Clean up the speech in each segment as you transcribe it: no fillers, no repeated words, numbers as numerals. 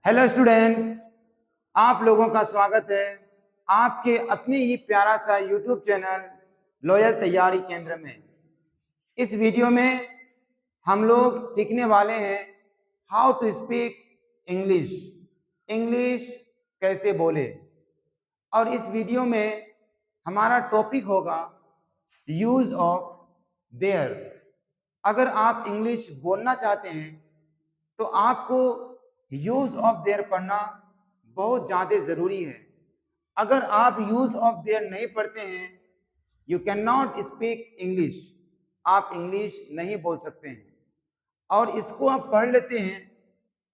Hello students, आप लोगों का स्वागत है आपके अपने ही प्यारा सा यूट्यूब चैनल लॉयर तैयारी केंद्र में। इस वीडियो में हम लोग सीखने वाले हैं how to speak English. English कैसे बोले। और इस वीडियो में हमारा टॉपिक होगा यूज ऑफ देयर। अगर आप इंग्लिश बोलना चाहते हैं तो आपको यूज ऑफ देयर पढ़ना बहुत ज्यादा जरूरी है। अगर आप यूज ऑफ देयर नहीं पढ़ते हैं, you can not speak English. आप इंग्लिश नहीं बोल सकते हैं। और इसको आप पढ़ लेते हैं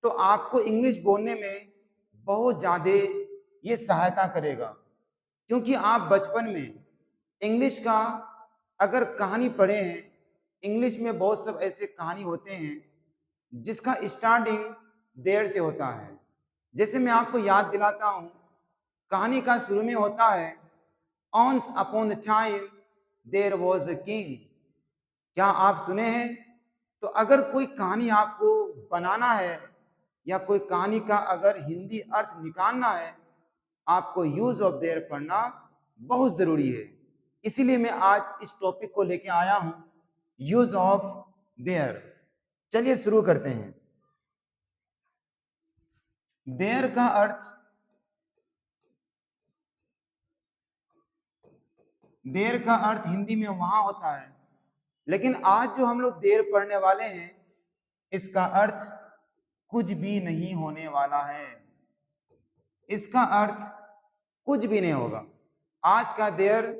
तो आपको इंग्लिश बोलने में बहुत ज्यादा ये सहायता करेगा। क्योंकि आप बचपन में इंग्लिश का अगर कहानी पढ़े हैं, इंग्लिश में बहुत सब ऐसे कहानी होते हैं जिसका स्टार्टिंग देयर से होता है। जैसे मैं आपको याद दिलाता हूं, कहानी का शुरू में होता है once upon the time there was a king. क्या आप सुने हैं? तो अगर कोई कहानी आपको बनाना है या कोई कहानी का अगर हिंदी अर्थ निकालना है, आपको यूज ऑफ देयर पढ़ना बहुत जरूरी है। इसीलिए मैं आज इस टॉपिक को लेके आया हूं, यूज ऑफ देयर। चलिए शुरू करते हैं। देयर का अर्थ, देर का अर्थ हिंदी में वहां होता है, लेकिन आज जो हम लोग देर पढ़ने वाले हैं इसका अर्थ कुछ भी नहीं होने वाला है। इसका अर्थ कुछ भी नहीं होगा। आज का देर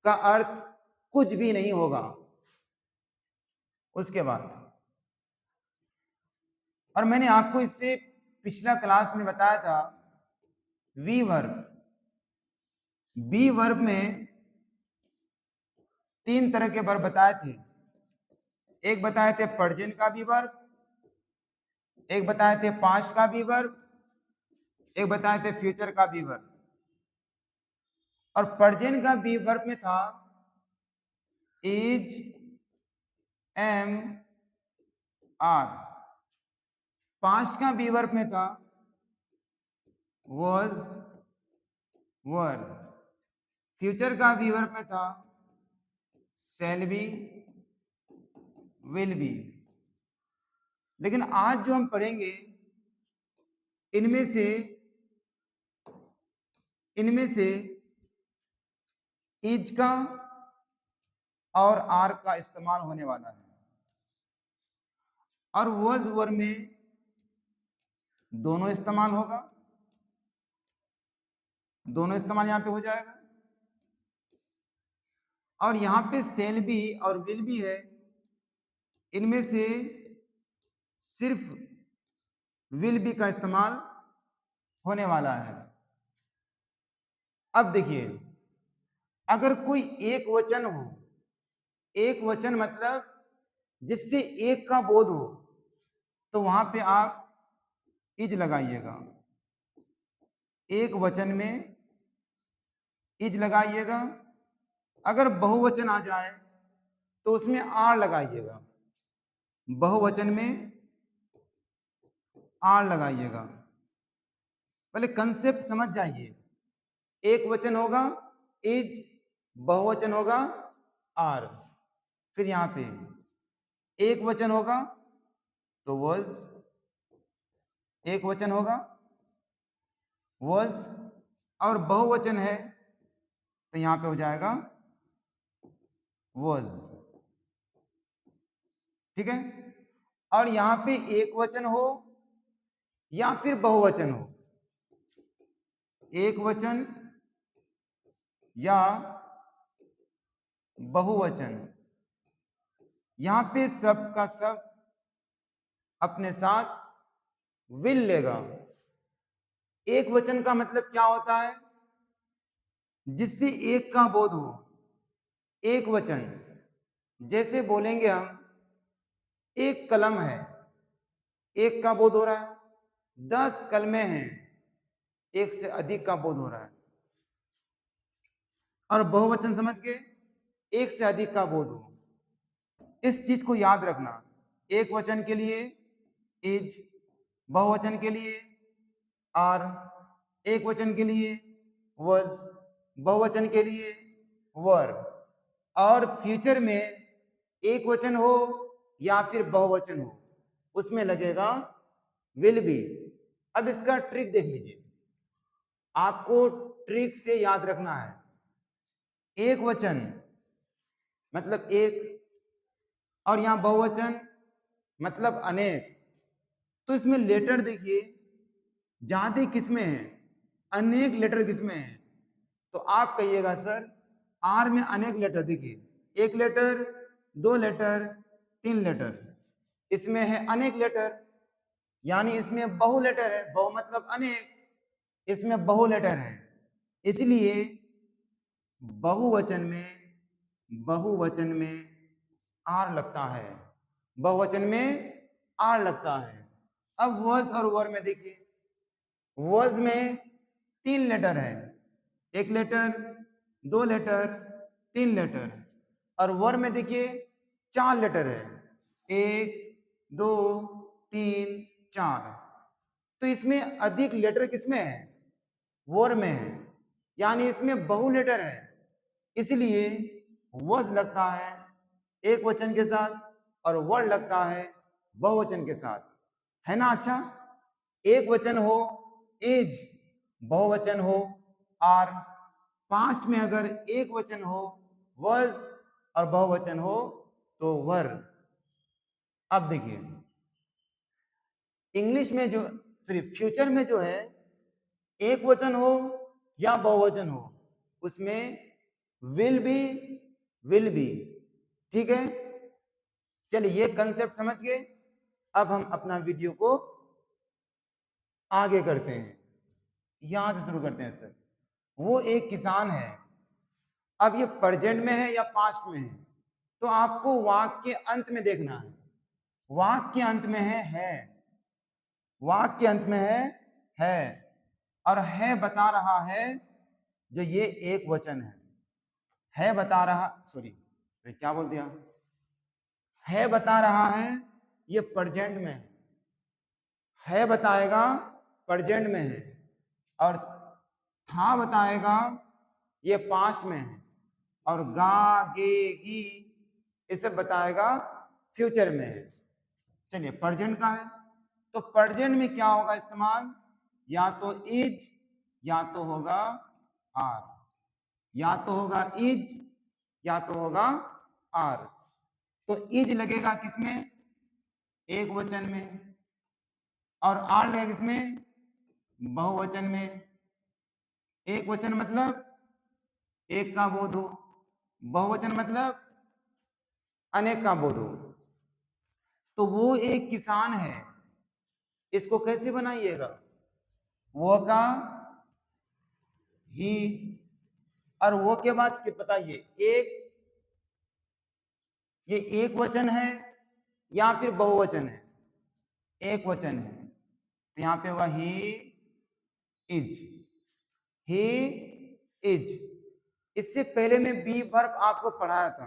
का अर्थ कुछ भी नहीं होगा। उसके बाद, और मैंने आपको इससे पिछला क्लास में बताया था वी वर्ब। बी वर्ब में तीन तरह के वर्ब बताए थे। एक बताए थे प्रेजेंट का बी वर्ब, एक बताए थे पास्ट का बी वर्ब, एक बताए थे फ्यूचर का बी वर्ब। और प्रेजेंट का बी वर्ब में था इज, एम, आर। पास्ट का बी वर्ब में था was, वर। फ्यूचर का बी वर्ब में था shall be, will be। लेकिन आज जो हम पढ़ेंगे इनमें से इज का और आर का इस्तेमाल होने वाला है। और was वर में दोनों इस्तेमाल होगा, दोनों इस्तेमाल यहां पे हो जाएगा। और यहां पे सेल भी और विल भी है, इनमें से सिर्फ विल बी का इस्तेमाल होने वाला है। अब देखिए, अगर कोई एक वचन हो, एक वचन मतलब जिससे एक का बोध हो, तो वहां पे आप इज लगाइएगा। एक वचन में इज लगाइएगा। अगर बहुवचन आ जाए तो उसमें आर लगाइएगा। बहुवचन में आर लगाइएगा। पहले कंसेप्ट समझ जाइए। एक वचन होगा इज, बहुवचन होगा आर। फिर यहां पे एक वचन होगा तो was, एक वचन होगा was, और बहुवचन है तो यहां पे हो जाएगा was। ठीक है? और यहां पे एक वचन हो या फिर बहुवचन हो, एक वचन या बहुवचन, यहां पे सब का सब अपने साथ विल लेगा। एक वचन का मतलब क्या होता है? जिससे एक का बोध हो। एक वचन जैसे बोलेंगे हम, एक कलम है, एक का बोध हो रहा है। 10 कलमें हैं, एक से अधिक का बोध हो रहा है। और बहुवचन समझ के, एक से अधिक का बोध हो। इस चीज को याद रखना। एक वचन के लिए इज, बहुवचन के लिए आर, एक वचन के लिए was, बहुवचन के लिए were। और फ्यूचर में एक वचन हो या फिर बहुवचन हो उसमें लगेगा will be। अब इसका ट्रिक देख लीजिए, आपको ट्रिक से याद रखना है। एक वचन मतलब एक, और यहां बहुवचन मतलब अनेक। तो इसमें लेटर देखिए ज्यादा किसमें है, अनेक लेटर किसमें है। तो आप कहिएगा सर आर में अनेक लेटर, देखिए एक लेटर, दो लेटर, तीन लेटर, इसमें है अनेक लेटर, यानी इसमें बहु लेटर है, बहु मतलब अनेक, इसमें बहु लेटर है। इसलिए बहुवचन में आर लगता है, बहुवचन में आर लगता है। अब वॉज और वर में देखिए, वॉज में तीन लेटर है, एक लेटर, दो लेटर, तीन लेटर, और वर में देखिए चार लेटर है, एक, दो, तीन, चार। तो इसमें अधिक लेटर किसमें है, वर में है, यानी इसमें बहु लेटर है। इसलिए वॉज लगता है एक वचन के साथ और वर लगता है बहुवचन के साथ, है ना। अच्छा, एक वचन हो इज, बहुवचन हो आर, पास्ट में अगर एक वचन हो was और बहुवचन हो तो वर। अब देखिए इंग्लिश में जो फ्यूचर में जो है एक वचन हो या बहुवचन हो उसमें विल बी, ठीक है। चलिए ये कंसेप्ट समझ गए, अब हम अपना वीडियो को आगे करते हैं, यहां से शुरू करते हैं। सर वो एक किसान है, अब ये प्रेजेंट में है या पास्ट में है, तो आपको वाक्य के अंत में देखना है। वाक्य के अंत में है, वाक्य के अंत में है, और है बता रहा है जो ये एक वचन है बता रहा, सॉरी क्या बोल दिया, है बता रहा है ये प्रेजेंट में है बताएगा प्रेजेंट में है, और था बताएगा ये पास्ट में है, और गा गे गी ये सब बताएगा फ्यूचर में है। चलिए प्रेजेंट का है, तो प्रेजेंट में क्या होगा इस्तेमाल, या तो इज या तो होगा आर, या तो होगा इज या तो होगा आर। तो इज लगेगा किसमें, एक वचन में, और आर लगेगा किसमें, बहुवचन में। एक वचन मतलब एक का बोध हो, बहुवचन मतलब अनेक का बोध हो। तो वो एक किसान है, इसको कैसे बनाइएगा, वो का ही, और वो के बाद के बताइए एक, ये एक वचन है या फिर बहुवचन है, एक वचन है, तो यहां पे होगा ही इज। इससे पहले में बी वर्ब आपको पढ़ाया था,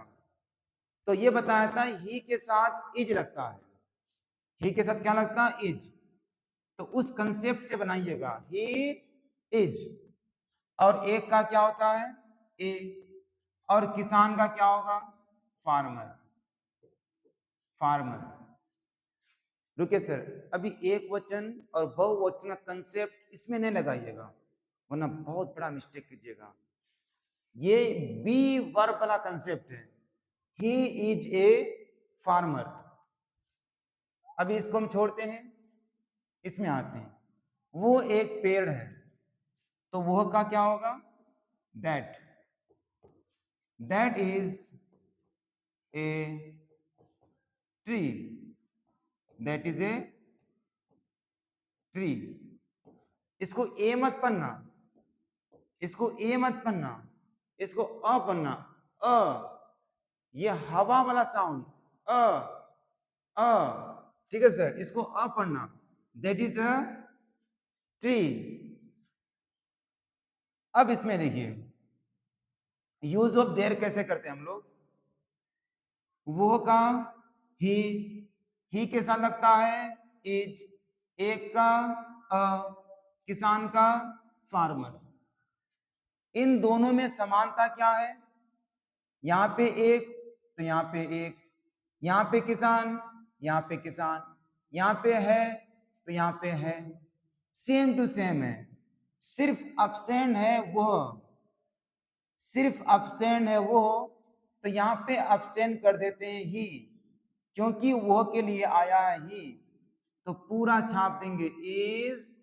तो ये बताया था ही के साथ इज लगता है, ही के साथ क्या लगता है, इज। तो उस कंसेप्ट से बनाइएगा ही इज, और एक का क्या होता है ए, और किसान का क्या होगा फार्मर। रुके सर, अभी एक वचन और बहुवचन कंसेप्ट इसमें नहीं लगाइएगा वरना बहुत बड़ा मिस्टेक कीजिएगा। ये बी वर्ब वाला कंसेप्ट है, ही इज ए फार्मर। अभी इसको हम छोड़ते हैं, इसमें आते हैं, वो एक पेड़ है, तो वह का क्या होगा, that is a tree, that is a tree. इसको ए मत पढ़ना, इसको ए मत पढ़ना, इसको अ पढ़ना, अ, ये हवा वाला साउंड अ, ठीक है सर, इसको अ पढ़ना, दैट इज अ ट्री। अब इसमें देखिए यूज ऑफ देयर कैसे करते हैं हम लोग, वो का ही के साथ लगता है इज, एक का अ, किसान का फार्मर। इन दोनों में समानता क्या है? यहाँ पे एक तो यहाँ पे एक, यहाँ पे किसान, यहाँ पे किसान, यहाँ पे है तो यहाँ पे है, सेम टू सेम है। सिर्फ एब्सेंट है वो, सिर्फ एब्सेंट है वो, तो यहाँ पे एब्सेंट कर देते हैं ही, क्योंकि वो के लिए आया है ही, तो पूरा छाप देंगे is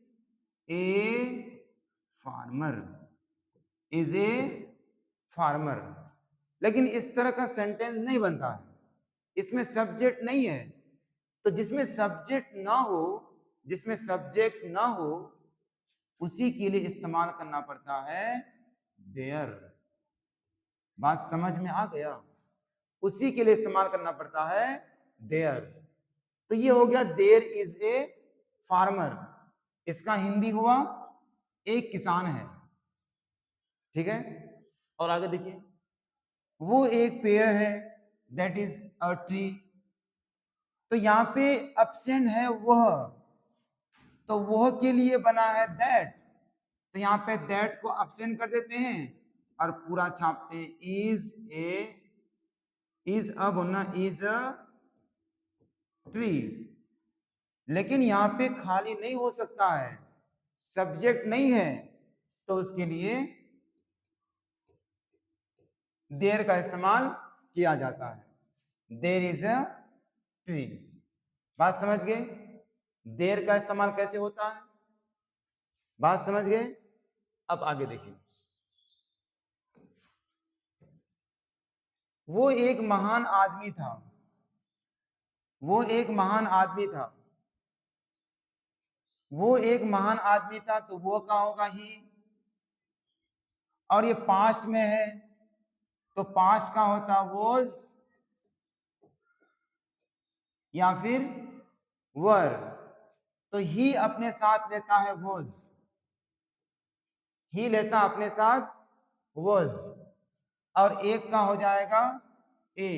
a farmer, is a farmer. लेकिन इस तरह का सेंटेंस नहीं बनता है, इसमें सब्जेक्ट नहीं है। तो जिसमें सब्जेक्ट ना हो, जिसमें सब्जेक्ट ना हो, उसी के लिए इस्तेमाल करना पड़ता है देयर। बात समझ में आ गया? उसी के लिए इस्तेमाल करना पड़ता है देयर। तो ये हो गया देयर इज ए फार्मर। इसका हिंदी हुआ एक किसान है। ठीक है, और आगे देखिए, वो एक पेड़ है, दैट इज अ ट्री। तो यहाँ पे एब्सेंट है वह, तो वह के लिए बना है दैट, तो यहाँ पे दैट को एब्सेंट कर देते हैं और पूरा छापते हैं इज ए, इज अ बोलना, इज अ ट्री। लेकिन यहाँ पे खाली नहीं हो सकता है, सब्जेक्ट नहीं है, तो उसके लिए देयर का इस्तेमाल किया जाता है। There is a tree. बात समझ गए? देयर का इस्तेमाल कैसे होता है, बात समझ गए? अब आगे देखिए, वो एक महान आदमी था, वो एक महान आदमी था, वो एक महान आदमी था, तो वो का होगा ही। और ये पास्ट में है, तो पास्ट का होता वॉज या फिर वर, तो ही अपने साथ लेता है वॉज, ही लेता अपने साथ वॉज, और एक का हो जाएगा ए,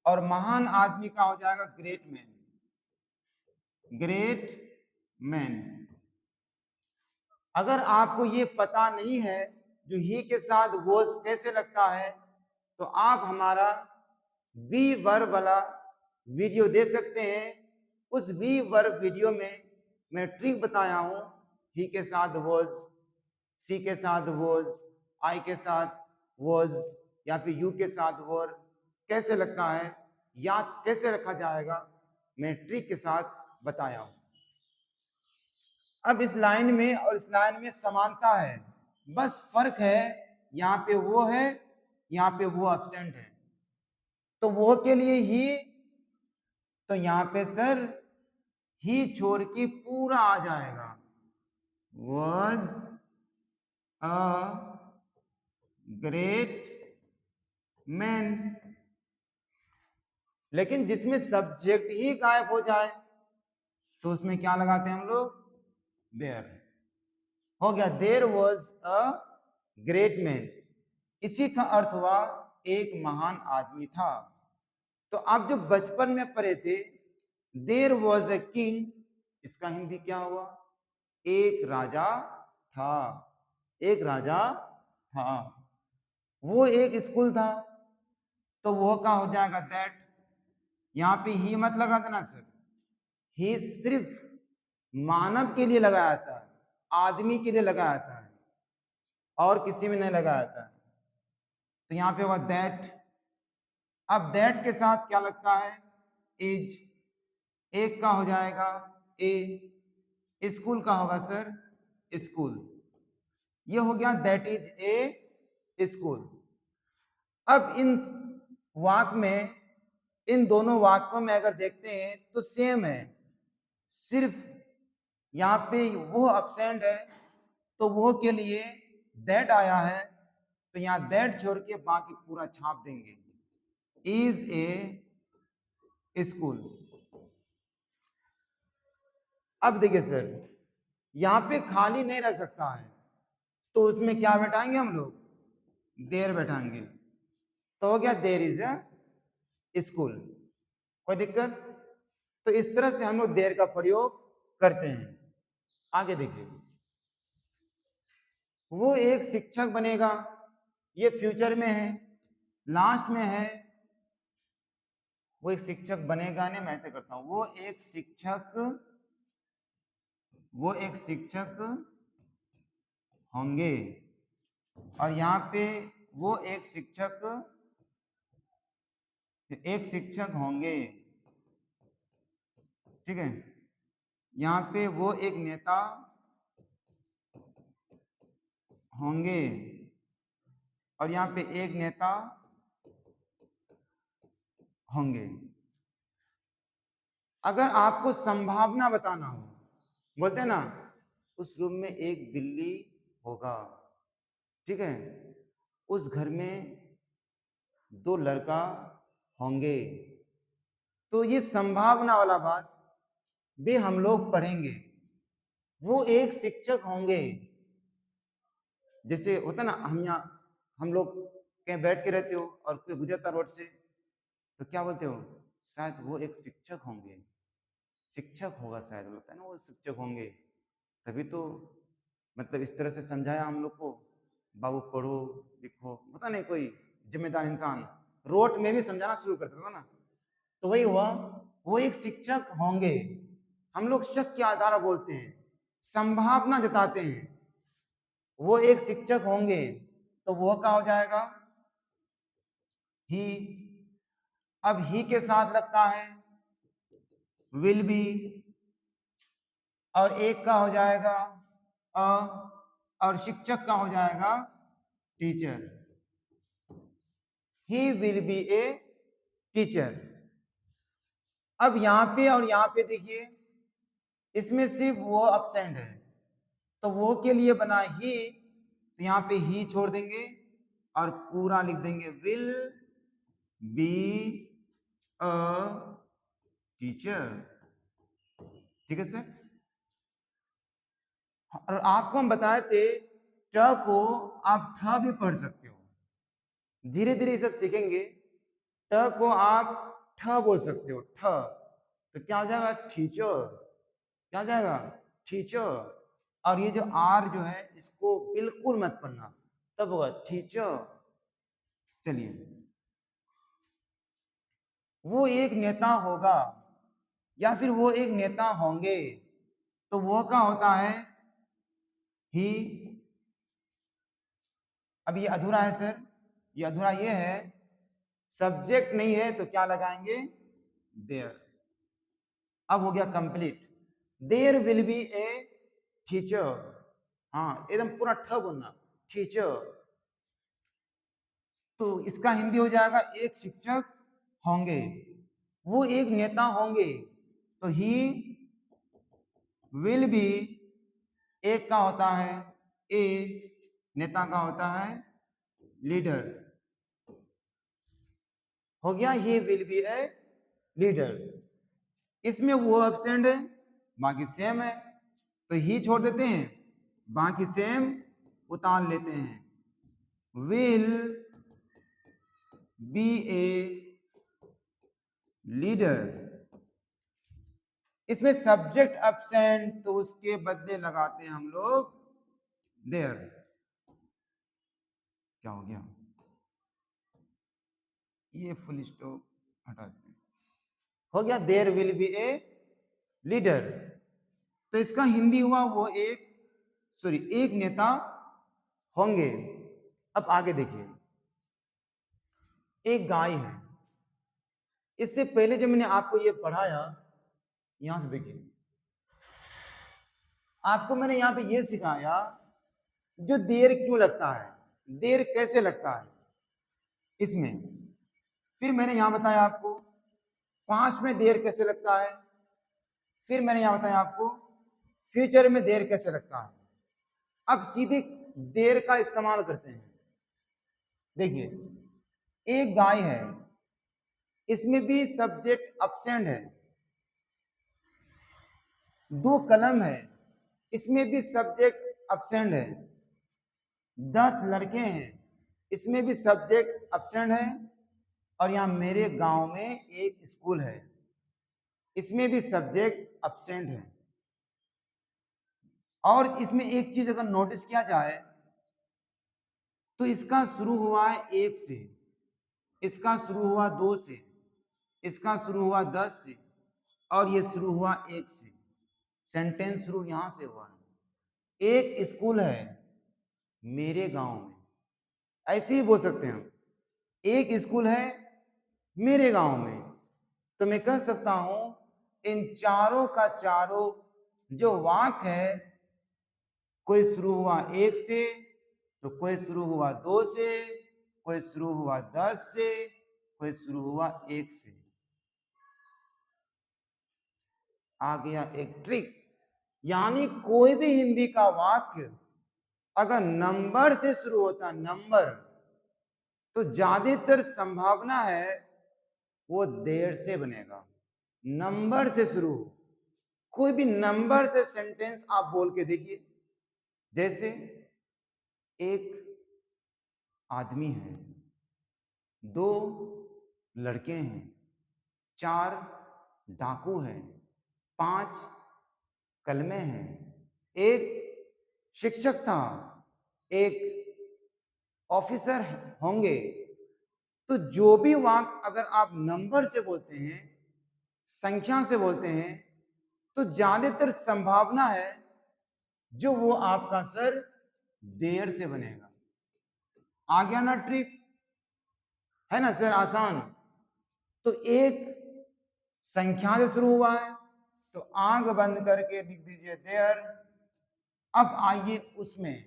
और महान आदमी का हो जाएगा ग्रेट मैन, ग्रेट मैन। अगर आपको ये पता नहीं है जो ही के साथ वॉज कैसे लगता है, तो आप हमारा बी वर्ब वाला वीडियो दे सकते हैं। उस बी वर्ब वीडियो में मैं ट्रिक बताया हूं, ही के साथ वॉज, सी के साथ वॉज, आई के साथ वॉज, या फिर यू के साथ वर कैसे लगता है, याद कैसे रखा जाएगा, मैं ट्रिक के साथ बताया हूं। अब इस लाइन में और इस लाइन में समानता है, बस फर्क है, यहाँ पे वो है, यहाँ पे वो एब्सेंट है। तो वो के लिए ही, तो यहाँ पे सर ही छोड़ के पूरा आ जाएगा, was a great man। लेकिन जिसमें सब्जेक्ट ही गायब हो जाए, तो उसमें क्या लगाते हैं हम लोग? देयर। हो गया there was a great man. इसी का अर्थ हुआ एक महान आदमी था। तो आप जो बचपन में पढ़े थे देयर वॉज अ किंग, इसका हिंदी क्या हुआ? एक राजा था, एक राजा था। वो एक स्कूल था, तो वो का हो जाएगा दैट। यहां पे ही मत लगा देना सर, ही सिर्फ मानव के लिए लगाया था, आदमी के लिए लगाया था, और किसी में नहीं लगाया था। तो यहाँ पे हुआ दैट। अब दैट के साथ क्या लगता है? एज। एक का हो जाएगा ए, स्कूल का होगा सर स्कूल। ये हो गया दैट इज ए स्कूल। अब इन वाक्य में, इन दोनों वाक्यों में अगर देखते हैं तो सेम है, सिर्फ यहाँ पे वो एब्सेंट है, तो वो के लिए दैट आया है, तो यहाँ दैट छोड़ के बाकी पूरा छाप देंगे, इज ए स्कूल। अब देखिए सर, यहाँ पे खाली नहीं रह सकता है, तो उसमें क्या बैठाएंगे हम लोग? देर बैठाएंगे। तो हो गया देर इज ए स्कूल। कोई दिक्कत? तो इस तरह से हम लोग देर का प्रयोग करते हैं। आगे देखिए, वो एक शिक्षक बनेगा। ये फ्यूचर में है, लास्ट में है। वो एक शिक्षक बनेगा, नहीं मैं ऐसे करता हूं, वो एक शिक्षक होंगे। और यहाँ पे वो एक शिक्षक होंगे, ठीक है। यहाँ पे वो एक नेता होंगे और यहाँ पे एक नेता होंगे। अगर आपको संभावना बताना हो, बोलते हैं ना, उस रूम में एक बिल्ली होगा, ठीक है, उस घर में 2 लड़का होंगे, तो ये संभावना वाला बात भी हम लोग पढ़ेंगे। वो एक शिक्षक होंगे। जैसे होता ना, हम लोग कहीं बैठ के रहते हो और कोई गुजरता रोड से, तो क्या बोलते हो, शायद वो एक शिक्षक होंगे, शिक्षक होगा शायद, बोलता है ना वो शिक्षक होंगे। तभी तो मतलब इस तरह से समझाया हम लोग को, बाबू पढ़ो लिखो, पता नहीं कोई जिम्मेदार इंसान रोट में भी समझाना शुरू करता था ना। तो वही हुआ, वो एक शिक्षक होंगे। हम लोग शक के आधार पर बोलते हैं, संभावना जताते हैं, वो एक शिक्षक होंगे, तो वो क्या हो जाएगा, ही। अब ही के साथ लगता है विल बी, और एक का हो जाएगा अ, और शिक्षक का हो जाएगा teacher. He will be a teacher. अब यहां पे और यहां पे देखिए, इसमें सिर्फ वो एब्सेंट है, तो वो के लिए बना ही, तो यहां पे ही छोड़ देंगे और पूरा लिख देंगे विल बी अ टीचर, ठीक है सर। और आपको हम बताए थे, ट को आप ठ भी पढ़ सकते हो, धीरे धीरे सब सीखेंगे। ट को आप ठ बोल सकते हो, ठ, तो क्या हो जाएगा, टीचर, क्या हो जाएगा, टीचर। और ये जो आर जो है, इसको बिल्कुल मत पढ़ना, तब होगा टीचर। चलिए, वो एक नेता होगा या फिर वो एक नेता होंगे, तो वो क्या होता है, ही। अब ये अधूरा है सर, ये अधूरा ये है, सब्जेक्ट नहीं है तो क्या लगाएंगे, देयर। अब हो गया complete, there will be a teacher. हाँ, एकदम पूरा ठ बोलना, टीचर। तो इसका हिंदी हो जाएगा एक शिक्षक होंगे, वो एक नेता होंगे, तो ही विल बी, एक का होता है ए, नेता का होता है लीडर। हो गया, he will be a leader. इसमें वो एब्सेंट है, बाकी सेम है, तो ही छोड़ देते हैं, बाकी सेम उतार लेते हैं, विल बी ए लीडर। इसमें सब्जेक्ट एब्सेंट, तो उसके बदले लगाते हैं हम लोग देयर। क्या हो गया, ये फुल स्टॉप हटाते हैं, हो गया there will be a leader. तो इसका हिंदी हुआ, वो एक नेता होंगे। अब आगे देखिए, एक गाय है। इससे पहले जो मैंने आपको ये पढ़ाया, यहां से देखिए, आपको मैंने यहां पे ये सिखाया, जो देर क्यों लगता है, देर कैसे लगता है इसमें। फिर मैंने यहां बताया आपको 5 में देर कैसे लगता है। फिर मैंने यहां बताया आपको फ्यूचर में देर कैसे लगता है। अब सीधे देर का इस्तेमाल करते हैं। देखिए, एक गाय है, इसमें भी सब्जेक्ट एब्सेंट है। 2 कलम है, इसमें भी सब्जेक्ट एब्सेंट है। 10 लड़के हैं, इसमें भी सब्जेक्ट एब्सेंट है। और यहां मेरे गांव में एक स्कूल है, इसमें भी सब्जेक्ट एब्सेंट है। और इसमें एक चीज अगर नोटिस किया जाए, तो इसका शुरू हुआ है 1 से, इसका शुरू हुआ 2 से, इसका शुरू हुआ 10 से, और ये शुरू हुआ 1 से। सेंटेंस शुरू यहां से हुआ है। एक स्कूल है मेरे गांव में, ऐसे ही बोल सकते हैं हम। एक स्कूल है मेरे गांव में। तो मैं कह सकता हूं इन चारों का चारों जो वाक्य है, कोई शुरू हुआ 1 से, तो कोई शुरू हुआ 2 से, कोई शुरू हुआ 10 से, कोई शुरू हुआ 1 से। आ गया एक ट्रिक, यानी कोई भी हिंदी का वाक्य अगर नंबर से शुरू होता, नंबर, तो ज्यादातर संभावना है वो देर से बनेगा। नंबर से शुरू हो, कोई भी नंबर से सेंटेंस आप बोल के देखिए। जैसे एक आदमी है, 2 लड़के हैं, 4 डाकू हैं, 5 कलमे हैं, 1 शिक्षक था, 1 ऑफिसर होंगे। तो जो भी वाक्य अगर आप नंबर से बोलते हैं, संख्या से बोलते हैं, तो ज्यादातर संभावना है जो वो आपका सर देर से बनेगा। आ गया ना ट्रिक, है ना सर आसान। तो एक संख्या से शुरू हुआ है, तो आंख बंद करके लिख दीजिए देयर। अब आइए उसमें,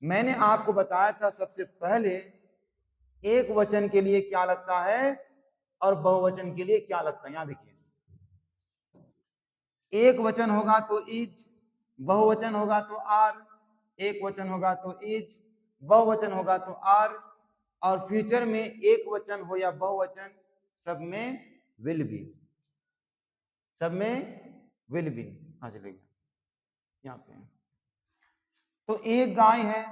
मैंने आपको बताया था सबसे पहले एक वचन के लिए क्या लगता है और बहुवचन के लिए क्या लगता है। यहां देखिए, एक वचन होगा तो इज, बहुवचन होगा तो आर, एक वचन होगा तो इज, बहुवचन होगा तो आर, और फ्यूचर में एक वचन हो या बहुवचन, सब में विल बी, सब में विल बी। हाँ चलेगा यहाँ पे। तो एक गाय है,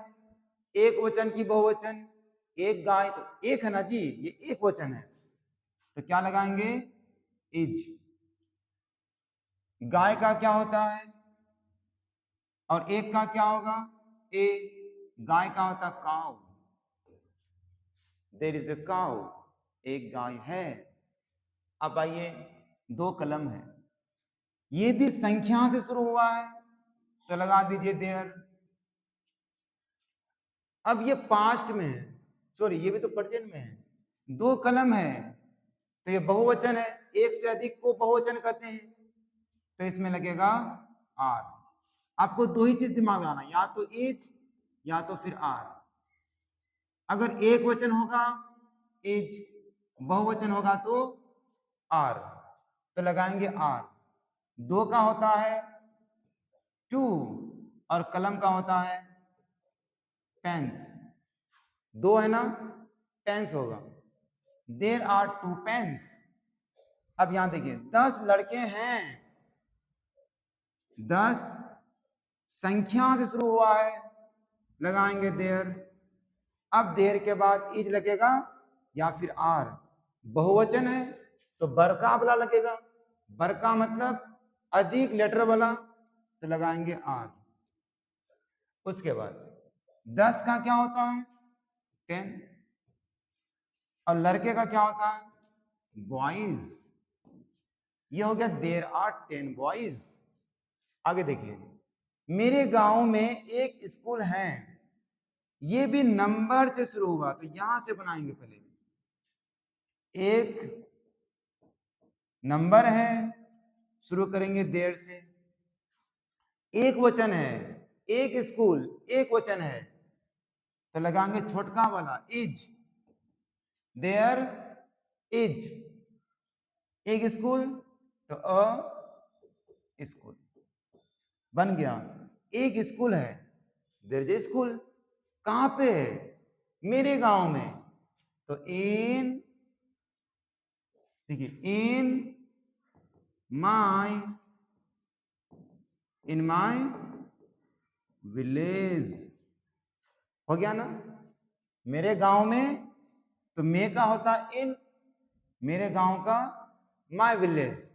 एक वचन की बहुवचन, एक गाय, तो एक है ना जी, ये एक वचन है, तो क्या लगाएंगे, इज। गाय का क्या होता है और एक का क्या होगा, ए। गाय का होता cow, there is a cow, एक गाय है। अब आइए, 2 कलम है, ये भी संख्या से शुरू हुआ है, तो लगा दीजिए देयर। अब ये पास्ट में है, सॉरी ये भी तो प्रेजेंट में है। 2 कलम है, तो ये बहुवचन है, एक से अधिक को बहुवचन कहते हैं, तो इसमें लगेगा आर। आपको 2 ही चीज दिमाग आना, या तो इज या तो फिर आर। अगर एक वचन होगा इज, बहुवचन होगा तो आर, तो लगाएंगे आर। 2 का होता है 2, और कलम का होता है पेन्स। 2 है ना, पेन्स होगा, देयर आर 2 पेन्स। अब यहां देखिए, 10 लड़के हैं, 10 संख्या से शुरू हुआ है, लगाएंगे देयर। अब देयर के बाद इज लगेगा या फिर आर। बहुवचन है तो बरका वाला लगेगा, बरका मतलब अधिक लेटर वाला, तो लगाएंगे आर। उसके बाद 10 का क्या होता है 10, और लड़के का क्या होता है बॉयज। ये हो गया देयर आर 10 बॉयज। आगे देखिए, मेरे गांव में एक स्कूल है, ये भी नंबर से शुरू हुआ, तो यहां से बनाएंगे पहले। एक नंबर है, शुरू करेंगे देर से। एक वचन है, एक स्कूल, एक वचन है, तो लगाएंगे छोटका वाला इज, देयर इज। एक स्कूल तो अ स्कूल बन गया। एक स्कूल है, देयर इज स्कूल। कहां पे है, मेरे गांव में, तो इन, देखिए इन माय विलेज। हो गया ना, मेरे गांव में, तो मे का होता इन, मेरे गांव का, my village,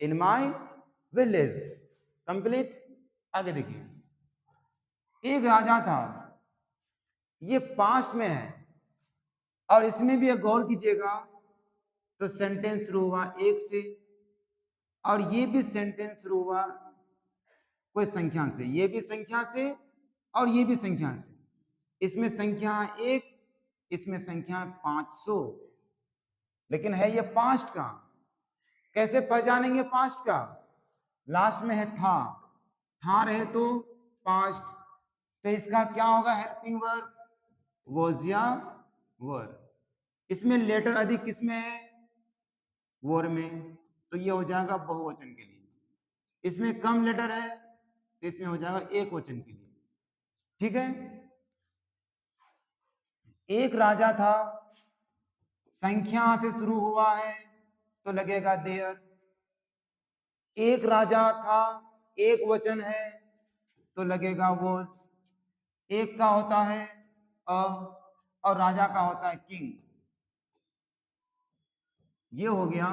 in my village. Complete. आगे देखिए, एक राजा था, ये पास्ट में है। और इसमें भी गौर कीजिएगा तो सेंटेंस शुरू हुआ एक से, और ये भी सेंटेंस शुरू हुआ कोई संख्या से, ये भी संख्या से और ये भी संख्या से। इसमें संख्या एक, इसमें संख्या 500, लेकिन है ये पास्ट का। कैसे पहचानेंगे पास्ट का? लास्ट में है था रहे तो पास्ट, तो इसका क्या होगा? हेल्पिंग वर्ब, वॉज या वर। इसमें लेटर अधिक किसमें है? वर में, तो ये हो जाएगा बहुवचन के लिए। इसमें कम लेटर है तो इसमें हो जाएगा एक वचन के लिए। ठीक है। एक राजा था, संख्या से शुरू हुआ है तो लगेगा देयर। एक राजा था, एक वचन है तो लगेगा वॉज। एक का होता है अ, और राजा का होता है किंग। ये हो गया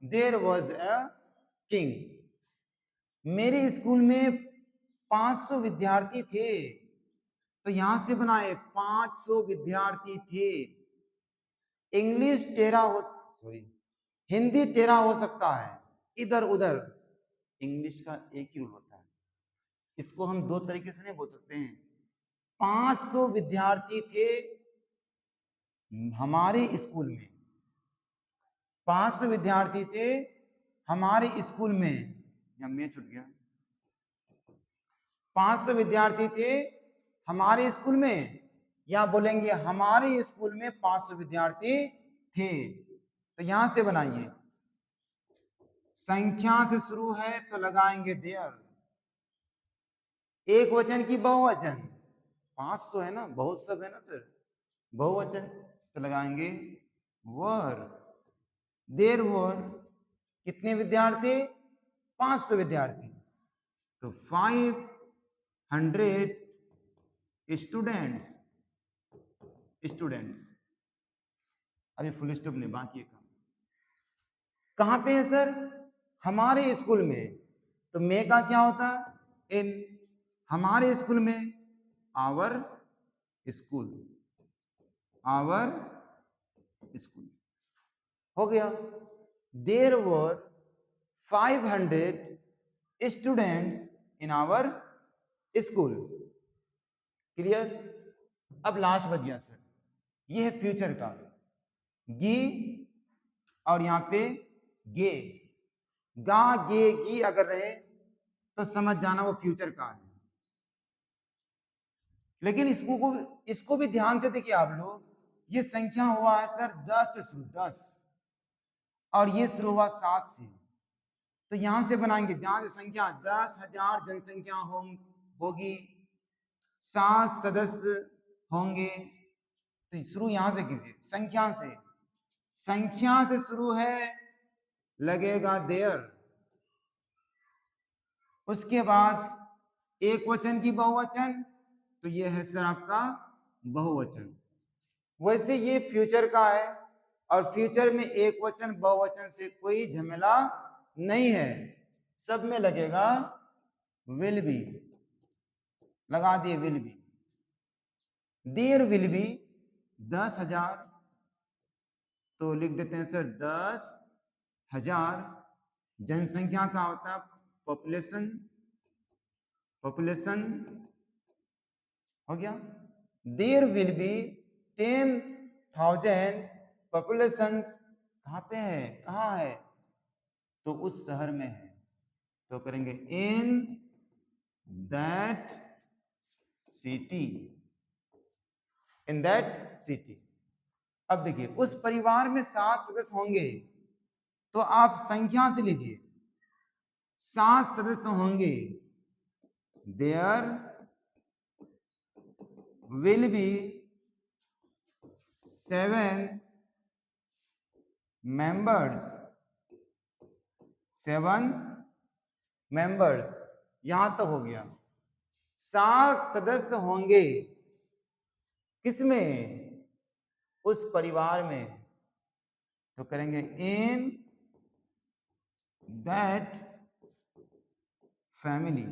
देयर वॉज अ किंग। मेरे स्कूल में 500 विद्यार्थी थे, तो यहां से बनाए 500 विद्यार्थी थे। इंग्लिश टेढ़ा हो, सॉरी, हिंदी टेढ़ा हो सकता है इधर उधर, इंग्लिश का एक ही रूल होता है। इसको हम दो तरीके से नहीं बोल सकते हैं। 500 विद्यार्थी थे हमारे स्कूल में, 500 विद्यार्थी थे हमारे स्कूल में, या मैं छूट गया। 500 विद्यार्थी थे हमारे स्कूल में, या बोलेंगे हमारे स्कूल में 500 विद्यार्थी थे। तो यहां से बनाइए, संख्या से शुरू है तो लगाएंगे देयर। एक वचन की बहुवचन, 500 है ना, बहुत सब है ना सर, बहुवचन तो लगाएंगे वर। देयर वर कितने विद्यार्थी? 500 विद्यार्थी। तो 500 स्टूडेंट्स। अभी फुल स्टॉप नहीं, बाकी है काम। कहां पे है सर? हमारे स्कूल में। तो मे का क्या होता है? इन। हमारे स्कूल में, आवर स्कूल, आवर स्कूल हो गया। There were 500 students in our school. Clear? अब लास्ट बच गया सर, ये है फ्यूचर का। गी और यहां पे गे, गा गे गी अगर रहे तो समझ जाना वो फ्यूचर का है। लेकिन इसको भी ध्यान से देखिए आप लोग। ये संख्या हुआ है सर 10 से शुरू, 10, और ये शुरू हुआ 7 से। तो यहां से बनाएंगे, जहां से संख्या 10,000 जनसंख्या होगी, 7 सदस्य होंगे, तो शुरू यहां से कीजिए, संख्या से। संख्या से शुरू है, लगेगा देयर। उसके बाद एक वचन की बहुवचन, तो ये है सर आपका बहुवचन। वैसे ये फ्यूचर का है, और फ्यूचर में एक वचन बहुवचन से कोई झमेला नहीं है, सब में लगेगा विल बी। लगा दिए will be. There will be 10,000, तो लिख देते हैं सर 10,000। जनसंख्या का होता है पॉपुलेशन, पॉपुलेशन हो गया। There will be 10,000 population. कहां पे है? कहां है? तो उस शहर में है, तो करेंगे in that city, in that city. अब देखिए, उस परिवार में 7 सदस्य होंगे, तो आप संख्या से लीजिए, 7 सदस्य होंगे। There will be 7 members, 7 members. यहां तक हो गया। 7 सदस्य होंगे किसमें? उस परिवार में, तो करेंगे इन दैट फैमिली।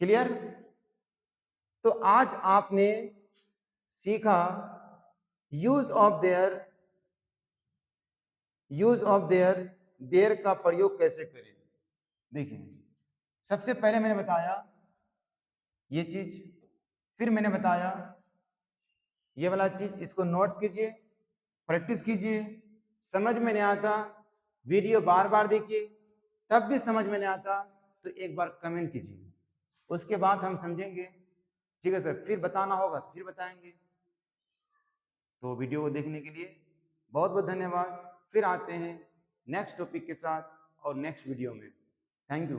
क्लियर? तो आज आपने सीखा यूज ऑफ देयर देयर का प्रयोग कैसे करें। देखिए, सबसे पहले मैंने बताया ये चीज, फिर मैंने बताया ये वाला चीज, इसको नोट्स कीजिए, प्रैक्टिस कीजिए। समझ में नहीं आता वीडियो बार बार देखिए, तब भी समझ में नहीं आता तो एक बार कमेंट कीजिए, उसके बाद हम समझेंगे। ठीक है सर, फिर बताना होगा तो फिर बताएंगे। तो वीडियो को देखने के लिए बहुत बहुत धन्यवाद। फिर आते हैं नेक्स्ट टॉपिक के साथ और नेक्स्ट वीडियो में। Thank you.